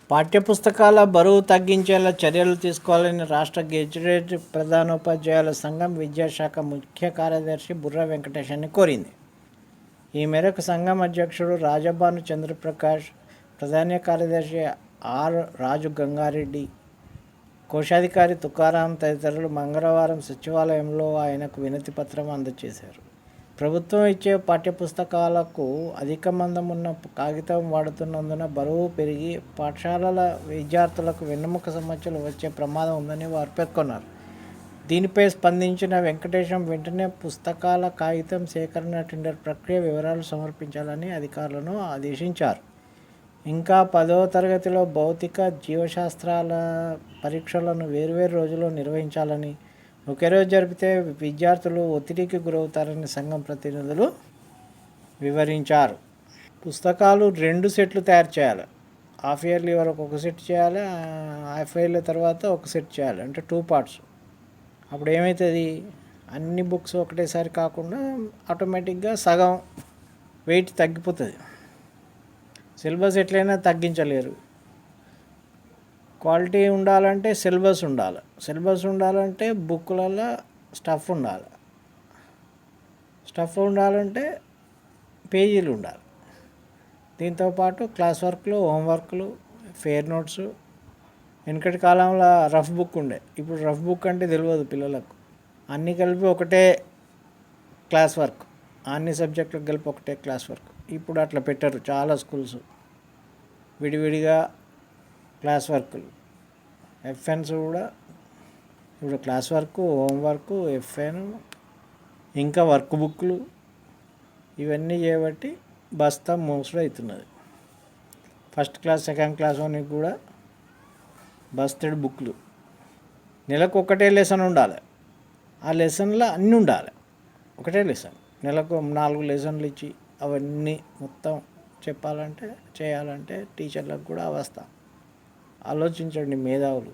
పాఠ్యపుస్తకాల బరువు తగ్గించేలా చర్యలు తీసుకోవాలని రాష్ట్ర గెజిటెడ్ ప్రధానోపాధ్యాయుల సంఘం విద్యాశాఖ ముఖ్య కార్యదర్శి బుర్రా వెంకటేశాన్ని కోరింది. ఈ మేరకు సంఘం అధ్యక్షుడు రాజభాను చంద్రప్రకాష్, ప్రధాన కార్యదర్శి ఆర్. రాజు గంగారెడ్డి, కోశాధికారి తుకారాం తదితరులు మంగళవారం సచివాలయంలో ఆయనకు వినతి పత్రం అందజేశారు. ప్రభుత్వం ఇచ్చే పాఠ్యపుస్తకాలకు అధిక మందం ఉన్న కాగితం వాడుతున్నందున బరువు పెరిగి పాఠశాలల విద్యార్థులకు వెన్నెముక సమస్యలు వచ్చే ప్రమాదం ఉందని వారు పేర్కొన్నారు. దీనిపై స్పందించిన వెంకటేశం వెంటనే పుస్తకాల కాగితం సేకరణ టెండర్ ప్రక్రియ వివరాలు సమర్పించాలని అధికారులను ఆదేశించారు. ఇంకా 10వ తరగతిలో భౌతిక, జీవశాస్త్రాల పరీక్షలను వేర్వేరు రోజుల్లో నిర్వహించాలని, ఒకే రోజు జరిపితే విద్యార్థులు ఒత్తిడికి గురవుతారని సంఘం ప్రతినిధులు వివరించారు. పుస్తకాలు 2 సెట్లు తయారు చేయాలి. హాఫ్ ఇయర్లీ వరకు ఒక సెట్ చేయాలి, హాఫ్ ఇయర్లీ తర్వాత ఒక సెట్ చేయాలి, అంటే 2 పార్ట్స్. అప్పుడు ఏమవుతుంది, అన్ని బుక్స్ ఒకటేసారి కాకుండా ఆటోమేటిక్గా సగం వెయిట్ తగ్గిపోతుంది. సిలబస్ ఎట్లయినా తగ్గించలేరు. క్వాలిటీ ఉండాలంటే సిలబస్ ఉండాలి. సిలబస్ ఉండాలంటే బుక్లలో స్టఫ్ ఉండాలి. స్టఫ్ ఉండాలంటే పేజీలు ఉండాలి. దీంతోపాటు క్లాస్ వర్క్లు, హోంవర్క్లు, ఫెయిర్ నోట్స్. వెనకటి కాలంలో రఫ్ బుక్ ఉండే, ఇప్పుడు రఫ్ బుక్ అంటే తెలియదు పిల్లలకు. అన్నీ కలిపి ఒకటే క్లాస్ వర్క్, అన్ని సబ్జెక్టులకు కలిపి ఒకటే క్లాస్ వర్క్. ఇప్పుడు అట్లా పెట్టరు చాలా స్కూల్స్. విడివిడిగా క్లాస్ వర్కులు, ఎఫ్ఎన్స్ కూడా. ఇప్పుడు క్లాస్ వర్క్, హోంవర్క్, ఎఫ్ఎన్, ఇంకా వర్క్ బుక్లు ఇవన్నీ చేయబట్టి బస్తా మోసడు అవుతున్నది. ఫస్ట్ క్లాస్, సెకండ్ క్లాస్ అని కూడా బస్తెడ్ బుక్లు. నెలకు ఒకటే లెసన్ ఉండాలి. ఆ లెసన్లో అన్నీ ఉండాలి. ఒకటే లెసన్ నెలకు 4 లెసన్లు ఇచ్చి అవన్నీ మొత్తం చెప్పాలంటే, చేయాలంటే టీచర్లకు కూడా అవస్థ. ఆలోచించండి మేధావులు.